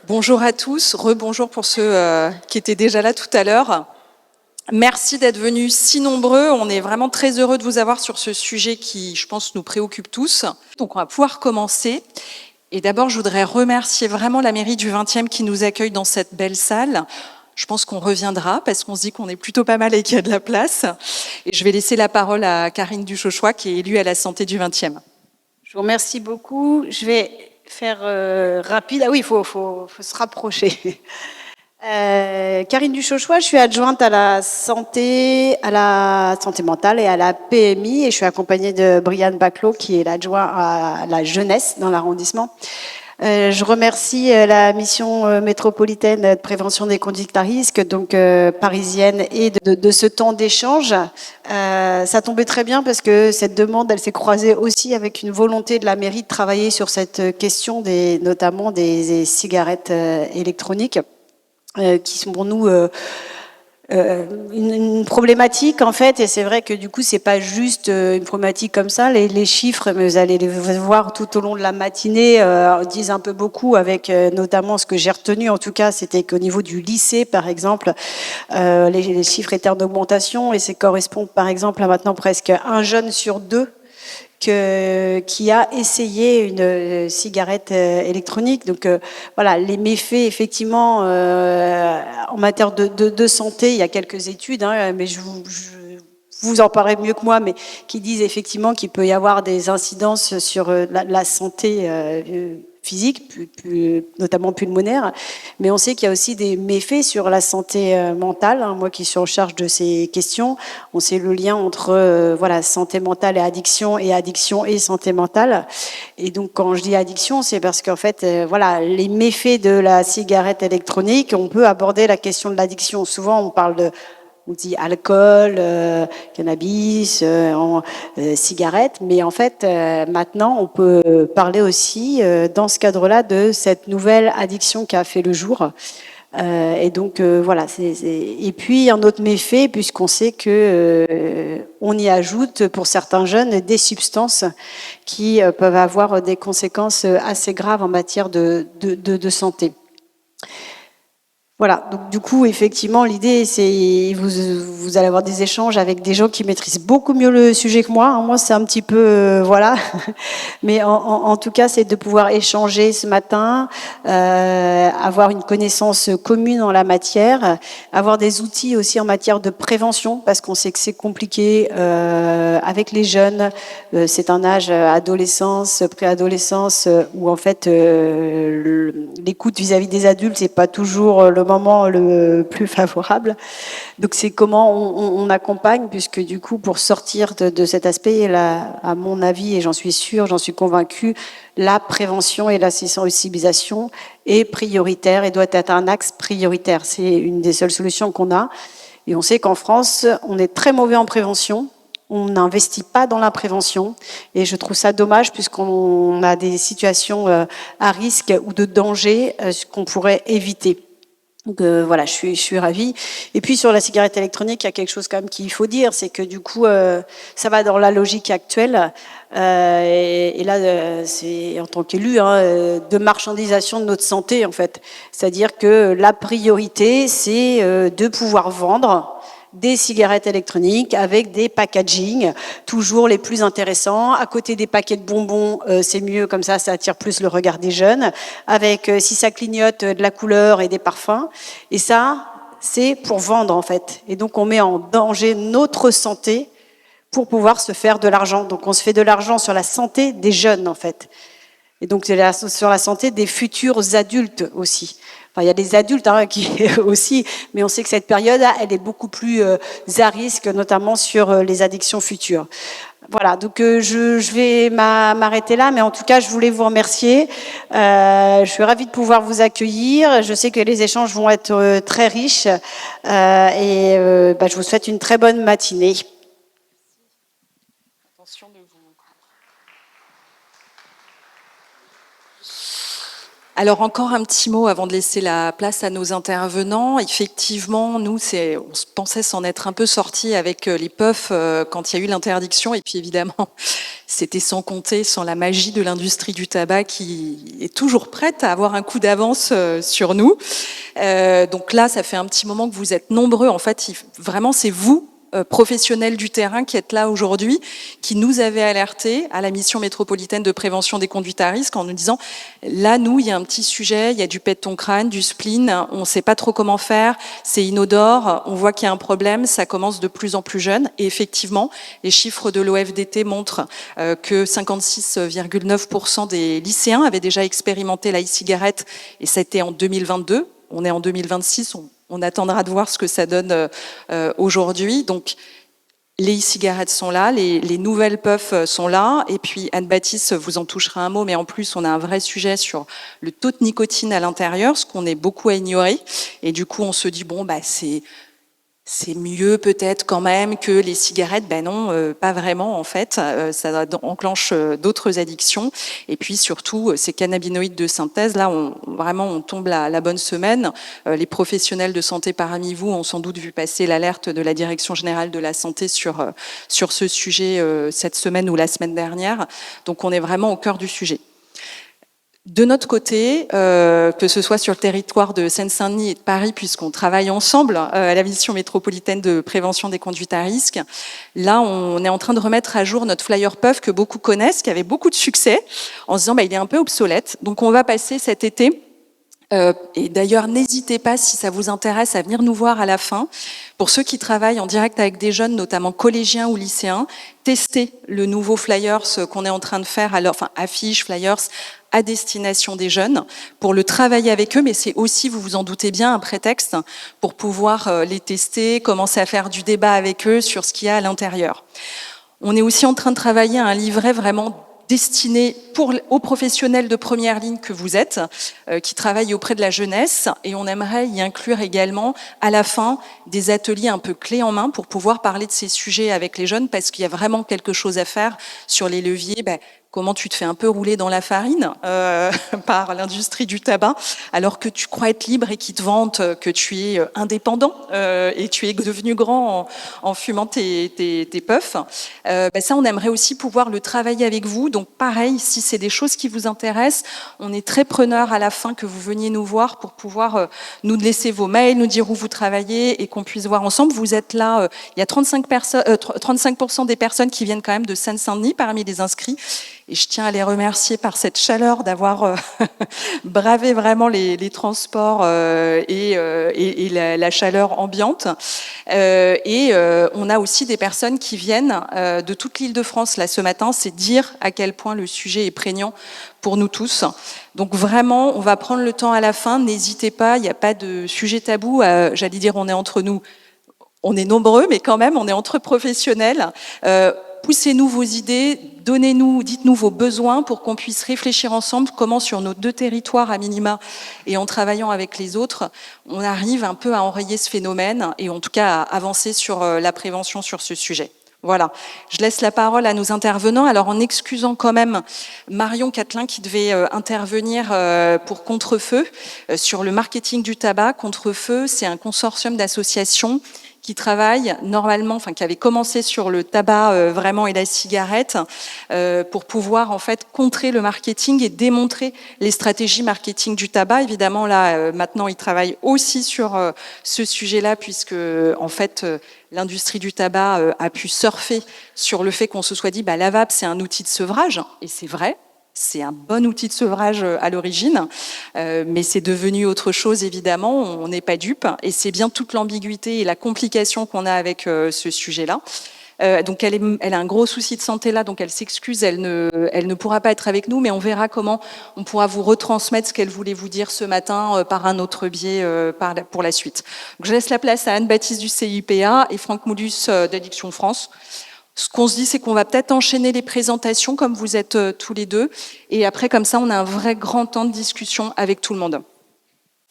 Bonjour à tous, rebonjour pour ceux qui étaient déjà là tout à l'heure. Merci d'être venus si nombreux. On est vraiment très heureux de vous avoir sur ce sujet qui, je pense, nous préoccupe tous. Donc, on va pouvoir commencer. Et d'abord, je voudrais remercier vraiment la mairie du 20e qui nous accueille dans cette belle salle. Je pense qu'on reviendra parce qu'on se dit qu'on est plutôt pas mal et qu'il y a de la place. Et je vais laisser la parole à Karine Duchauchois, qui est élue à la santé du 20e. Je vous remercie beaucoup. Je vais faire rapide. Ah oui, il faut se rapprocher. Karine Duchauchois, je suis adjointe à la santé mentale et à la PMI, et je suis accompagnée de Brian Baclot, qui est l'adjoint à la jeunesse dans l'arrondissement. Je remercie la mission métropolitaine de prévention des conduites à risque, donc parisienne, et de ce temps d'échange. Ça tombait très bien parce que cette demande, elle s'est croisée aussi avec une volonté de la mairie de travailler sur cette question, notamment des cigarettes électroniques, qui sont pour nous une problématique en fait, et c'est vrai que du coup c'est pas juste une problématique comme ça. Les chiffres, mais vous allez les voir tout au long de la matinée, disent un peu beaucoup, avec notamment ce que j'ai retenu en tout cas, c'était qu'au niveau du lycée par exemple, les chiffres étaient en augmentation, et ça correspond par exemple à maintenant presque un jeune sur deux qui a essayé une cigarette électronique. Donc voilà, les méfaits, effectivement, en matière de santé, il y a quelques études, hein, mais vous en parlez mieux que moi, mais qui disent effectivement qu'il peut y avoir des incidences sur la santé physique, notamment pulmonaire, mais on sait qu'il y a aussi des méfaits sur la santé mentale. Hein, moi qui suis en charge de ces questions, on sait le lien entre voilà, santé mentale et addiction et santé mentale. Et donc quand je dis addiction, c'est parce qu'en fait, voilà, les méfaits de la cigarette électronique, on peut aborder la question de l'addiction. Souvent, on dit alcool, cannabis, cigarettes, mais en fait, maintenant, on peut parler aussi, dans ce cadre-là, de cette nouvelle addiction qui a fait le jour. Et donc, voilà. Et puis, un autre méfait, puisqu'on sait que on y ajoute, pour certains jeunes, des substances qui peuvent avoir des conséquences assez graves en matière de santé. Voilà, donc du coup, effectivement, l'idée, c'est vous allez avoir des échanges avec des gens qui maîtrisent beaucoup mieux le sujet que moi. Hein. Moi, c'est un petit peu, voilà. Mais en tout cas, c'est de pouvoir échanger ce matin, avoir une connaissance commune en la matière, avoir des outils aussi en matière de prévention, parce qu'on sait que c'est compliqué avec les jeunes. C'est un âge adolescence, préadolescence, où en fait l'écoute vis-à-vis des adultes, c'est pas toujours le moment le plus favorable. Donc c'est comment on accompagne, puisque du coup, pour sortir de cet aspect, là, à mon avis, et j'en suis sûre, j'en suis convaincue, la prévention et la sensibilisation est prioritaire et doit être un axe prioritaire. C'est une des seules solutions qu'on a. Et on sait qu'en France, on est très mauvais en prévention. On n'investit pas dans la prévention, et je trouve ça dommage puisqu'on a des situations à risque ou de danger qu'on pourrait éviter. Donc voilà, je suis ravie. Et puis sur la cigarette électronique, il y a quelque chose quand même qu'il faut dire, c'est que du coup, ça va dans la logique actuelle. Et là, c'est en tant qu'élu, hein, de marchandisation de notre santé en fait. C'est-à-dire que la priorité, c'est de pouvoir vendre des cigarettes électroniques avec des packaging toujours les plus intéressants. À côté des paquets de bonbons, c'est mieux, comme ça attire plus le regard des jeunes. Avec, si ça clignote, de la couleur et des parfums. Et ça, c'est pour vendre en fait. Et donc on met en danger notre santé pour pouvoir se faire de l'argent. Donc on se fait de l'argent sur la santé des jeunes en fait. Et donc sur la santé des futurs adultes aussi. Enfin, il y a des adultes hein, qui aussi, mais on sait que cette période, elle est beaucoup plus à risque, notamment sur les addictions futures. Voilà, donc je vais m'arrêter là, mais en tout cas, je voulais vous remercier. Je suis ravie de pouvoir vous accueillir. Je sais que les échanges vont être très riches, et je vous souhaite une très bonne matinée. Alors encore un petit mot avant de laisser la place à nos intervenants. Effectivement, nous, on pensait s'en être un peu sortis avec les puffs quand il y a eu l'interdiction. Et puis évidemment, c'était sans compter sans la magie de l'industrie du tabac qui est toujours prête à avoir un coup d'avance sur nous. Donc là, ça fait un petit moment que vous êtes nombreux. En fait, vraiment, c'est vous, professionnels du terrain, qui êtes là aujourd'hui, qui nous avez alertés à la mission métropolitaine de prévention des conduites à risque en nous disant, là, nous, il y a un petit sujet, il y a du pet de ton crâne, du spleen, on ne sait pas trop comment faire, c'est inodore, on voit qu'il y a un problème, ça commence de plus en plus jeune. Et effectivement, les chiffres de l'OFDT montrent que 56,9% des lycéens avaient déjà expérimenté la e-cigarette, et c'était en 2022. On est en 2026, on attendra de voir ce que ça donne aujourd'hui. Donc, les e-cigarettes sont là, les nouvelles puffs sont là, et puis Anne-Baptiste vous en touchera un mot, mais en plus, on a un vrai sujet sur le taux de nicotine à l'intérieur, ce qu'on est beaucoup à ignorer, et du coup, on se dit, bon, c'est mieux peut-être quand même que les cigarettes. Ben non, pas vraiment en fait. Ça enclenche d'autres addictions. Et puis surtout, ces cannabinoïdes de synthèse, là, on tombe la bonne semaine. Les professionnels de santé parmi vous ont sans doute vu passer l'alerte de la Direction générale de la santé sur ce sujet cette semaine ou la semaine dernière. Donc on est vraiment au cœur du sujet. De notre côté, que ce soit sur le territoire de Seine-Saint-Denis et de Paris, puisqu'on travaille ensemble à la mission métropolitaine de prévention des conduites à risque, là, on est en train de remettre à jour notre flyer puff que beaucoup connaissent, qui avait beaucoup de succès, en se disant il est un peu obsolète. Donc on va passer cet été. Et d'ailleurs, n'hésitez pas, si ça vous intéresse, à venir nous voir à la fin. Pour ceux qui travaillent en direct avec des jeunes, notamment collégiens ou lycéens, testez le nouveau flyers qu'on est en train de faire, affiches, flyers, à destination des jeunes, pour le travailler avec eux, mais c'est aussi, vous vous en doutez bien, un prétexte pour pouvoir les tester, commencer à faire du débat avec eux sur ce qu'il y a à l'intérieur. On est aussi en train de travailler à un livret vraiment destiné aux professionnels de première ligne que vous êtes, qui travaillent auprès de la jeunesse, et on aimerait y inclure également à la fin des ateliers un peu clés en main pour pouvoir parler de ces sujets avec les jeunes, parce qu'il y a vraiment quelque chose à faire sur les leviers. Comment tu te fais un peu rouler dans la farine par l'industrie du tabac, alors que tu crois être libre et qu'ils te vantent que tu es indépendant et tu es devenu grand en fumant tes puffs. Ça, on aimerait aussi pouvoir le travailler avec vous. Donc pareil, si c'est des choses qui vous intéressent, on est très preneurs à la fin que vous veniez nous voir pour pouvoir nous laisser vos mails, nous dire où vous travaillez et qu'on puisse voir ensemble. Vous êtes là, il y a 35% des personnes qui viennent quand même de Seine-Saint-Denis parmi les inscrits. Et je tiens à les remercier par cette chaleur d'avoir bravé vraiment les transports et la chaleur ambiante. On a aussi des personnes qui viennent de toute l'Île-de-France là ce matin. C'est dire à quel point le sujet est prégnant pour nous tous. Donc vraiment, on va prendre le temps à la fin. N'hésitez pas, il n'y a pas de sujet tabou. J'allais dire, on est entre nous. On est nombreux, mais quand même, on est entre professionnels. Poussez-nous vos idées, dites-nous vos besoins pour qu'on puisse réfléchir ensemble comment sur nos deux territoires à minima et en travaillant avec les autres, on arrive un peu à enrayer ce phénomène et en tout cas à avancer sur la prévention sur ce sujet. Voilà, je laisse la parole à nos intervenants. Alors en excusant quand même Marion Catelin qui devait intervenir pour Contre-Feu sur le marketing du tabac. Contre-Feu, c'est un consortium d'associations qui travaille normalement, qui avait commencé sur le tabac vraiment et la cigarette, pour pouvoir en fait contrer le marketing et démontrer les stratégies marketing du tabac. Évidemment, là, maintenant, ils travaillent aussi sur ce sujet-là, puisque en fait, l'industrie du tabac a pu surfer sur le fait qu'on se soit dit, la vape, c'est un outil de sevrage, et c'est vrai. C'est un bon outil de sevrage à l'origine, mais c'est devenu autre chose, évidemment, on n'est pas dupe, et c'est bien toute l'ambiguïté et la complication qu'on a avec ce sujet-là. Donc elle a un gros souci de santé là, donc elle s'excuse, elle ne pourra pas être avec nous, mais on verra comment on pourra vous retransmettre ce qu'elle voulait vous dire ce matin par un autre biais pour la suite. Donc je laisse la place à Anne-Baptiste du CIPA et Franck Moulus d'Addiction France. Ce qu'on se dit, c'est qu'on va peut-être enchaîner les présentations comme vous êtes tous les deux. Et après, comme ça, on a un vrai grand temps de discussion avec tout le monde.